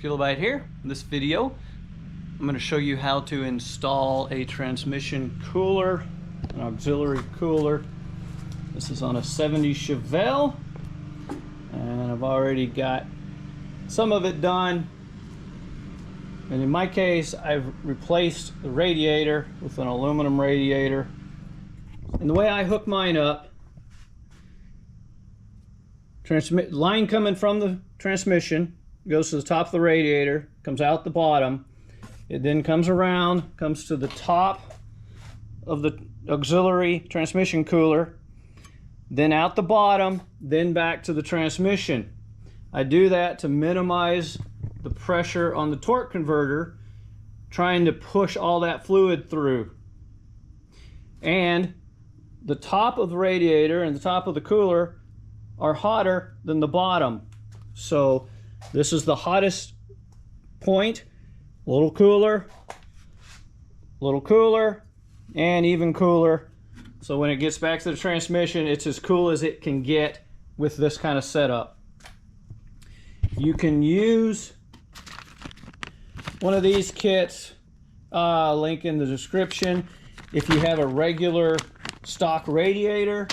Kilobyte here. In this video, I'm going to show you how to install a transmission cooler, an auxiliary cooler. This is on a 70 Chevelle, and I've already got some of it done. And in my case, I've replaced the radiator with an aluminum radiator. And the way I hook mine up, line coming from the transmission goes to the top of the radiator, comes out the bottom. It then comes around, comes to the top of the auxiliary transmission cooler, then out the bottom, then back to the transmission. I do that to minimize the pressure on the torque converter, trying to push all that fluid through. And the top of the radiator and the top of the cooler are hotter than the bottom. So this is the hottest point, a little cooler, and even cooler. So when it gets back to the transmission, it's as cool as it can get with this kind of setup. You can use one of these kits, link in the description. If you have a regular stock radiator,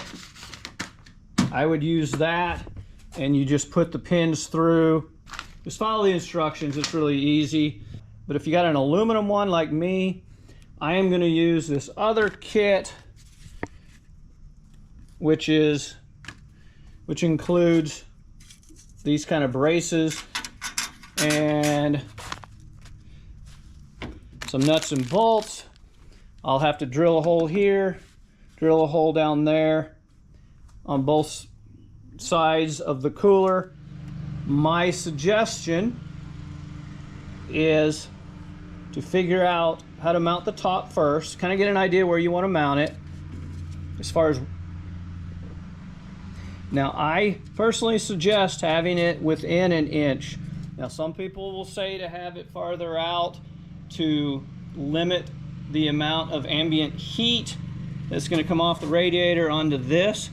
I would use that, and you just put the pins through. Just follow the instructions, it's really easy. But if you got an aluminum one like me, I am going to use this other kit, which includes these kind of braces and some nuts and bolts. I'll have to drill a hole here, drill a hole down there on both sides of the cooler. My suggestion is to figure out how to mount the top first, kind of get an idea where you want to mount it. As far as now, I personally suggest having it within an inch. Now, some people will say to have it farther out to limit the amount of ambient heat that's going to come off the radiator onto this,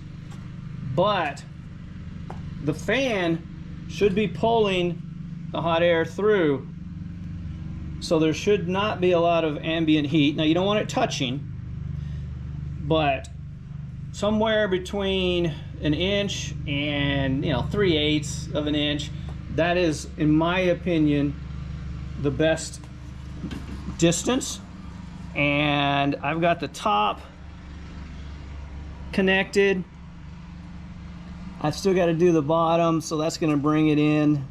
but the fan should be pulling the hot air through, so there should not be a lot of ambient heat. Now, you don't want it touching, but somewhere between an inch and 3/8 of an inch, that is, in my opinion, the best distance. And I've got the top connected. I've still got to do the bottom, so that's going to bring it in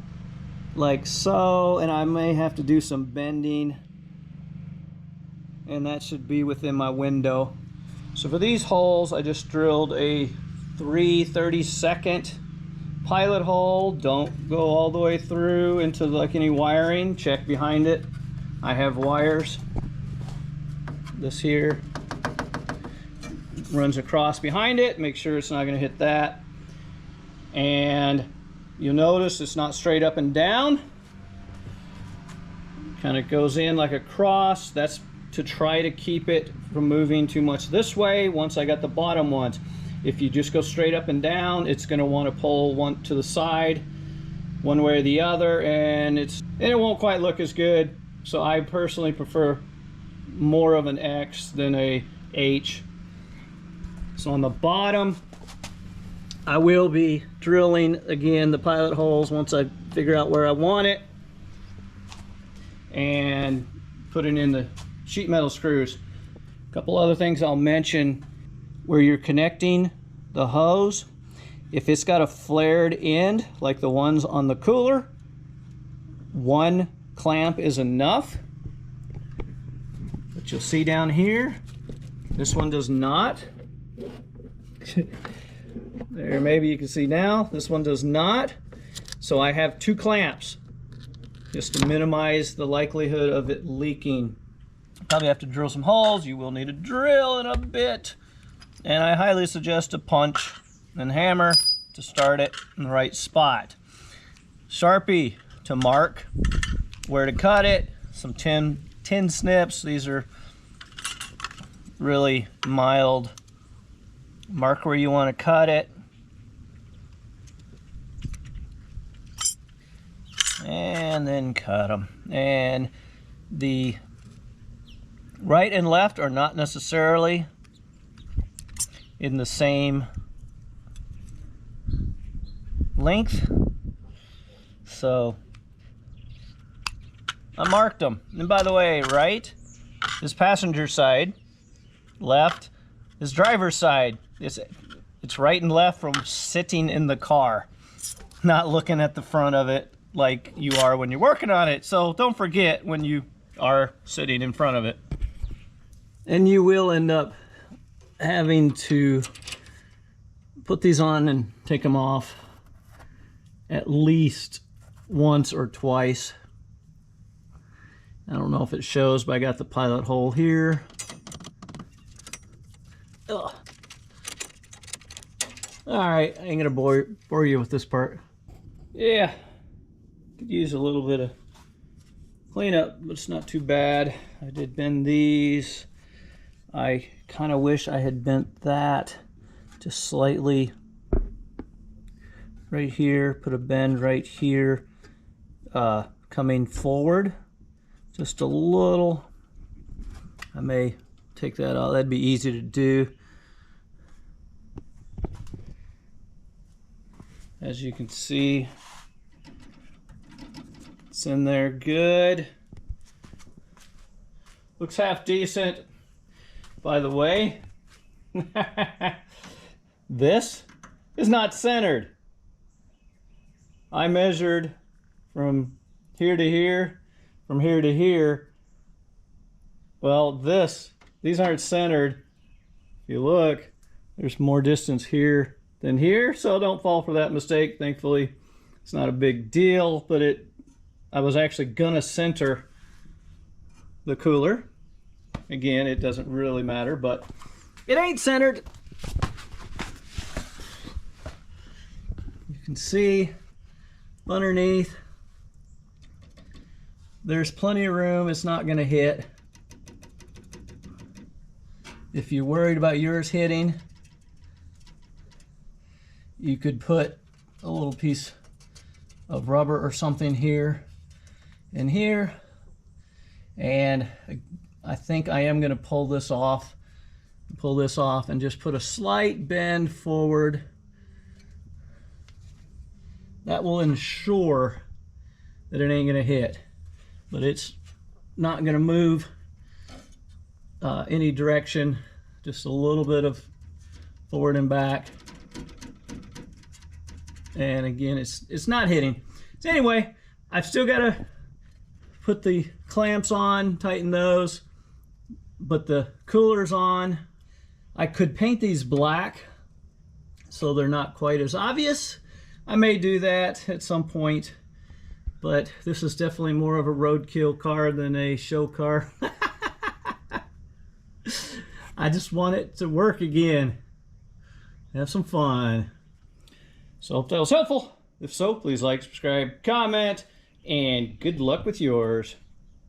like so, and I may have to do some bending, and that should be within my window. So for these holes, I just drilled a 3/32 pilot hole. Don't go all the way through into like any wiring. Check behind it. I have wires. This here runs across behind it. Make sure it's not going to hit that. And you'll notice it's not straight up and down. Kind of goes in like a cross. That's to try to keep it from moving too much this way once I got the bottom ones. If you just go straight up and down, it's going to want to pull one to the side one way or the other, and it won't quite look as good. So I personally prefer more of an X than a H. So on the bottom, I will be drilling again the pilot holes once I figure out where I want it, and putting in the sheet metal screws. A couple other things I'll mention: where you're connecting the hose, if it's got a flared end like the ones on the cooler, one clamp is enough. But you'll see down here, this one does not. There, maybe you can see now, this one does not. So I have 2 clamps just to minimize the likelihood of it leaking. Probably have to drill some holes. You will need a drill in a bit, and I highly suggest a punch and hammer to start it in the right spot. Sharpie to mark where to cut it. Some tin snips. These are really mild. Mark where you want to cut it. And and then cut them. And the right and left are not necessarily in the same length, so I marked them. And by the way, right is passenger side, left is driver's side. It's right and left from sitting in the car, not looking at the front of it like you are when you're working on it. So don't forget when you are sitting in front of it. And you will end up having to put these on and take them off at least once or twice. I don't know if it shows, but I got the pilot hole here. Ugh. All right, I ain't gonna bore you with this part. Yeah, could use a little bit of cleanup, but it's not too bad. I did bend these. I kind of wish I had bent that just slightly right here, put a bend right here, coming forward just a little. I may take that out. That'd be easy to do. As you can see, it's in there good. Looks half decent. By the way, this is not centered. I measured from here to here, from here to here. Well, these aren't centered. If you look, there's more distance here than here, so don't fall for that mistake. Thankfully, it's not a big deal, but I was actually gonna center the cooler. Again, it doesn't really matter, but it ain't centered. You can see underneath, there's plenty of room. It's not gonna hit. If you're worried about yours hitting, you could put a little piece of rubber or something here and here, and I think I am going to pull this off and just put a slight bend forward. That will ensure that it ain't going to hit, but it's not going to move any direction, just a little bit of forward and back. And again, it's not hitting. So anyway, I've still got to put the clamps on, tighten those, but the cooler's on. I could paint these black so they're not quite as obvious. I may do that at some point, but this is definitely more of a roadkill car than a show car. I just want it to work again. Have some fun. So hope that was helpful. If so, please like, subscribe, comment, and good luck with yours.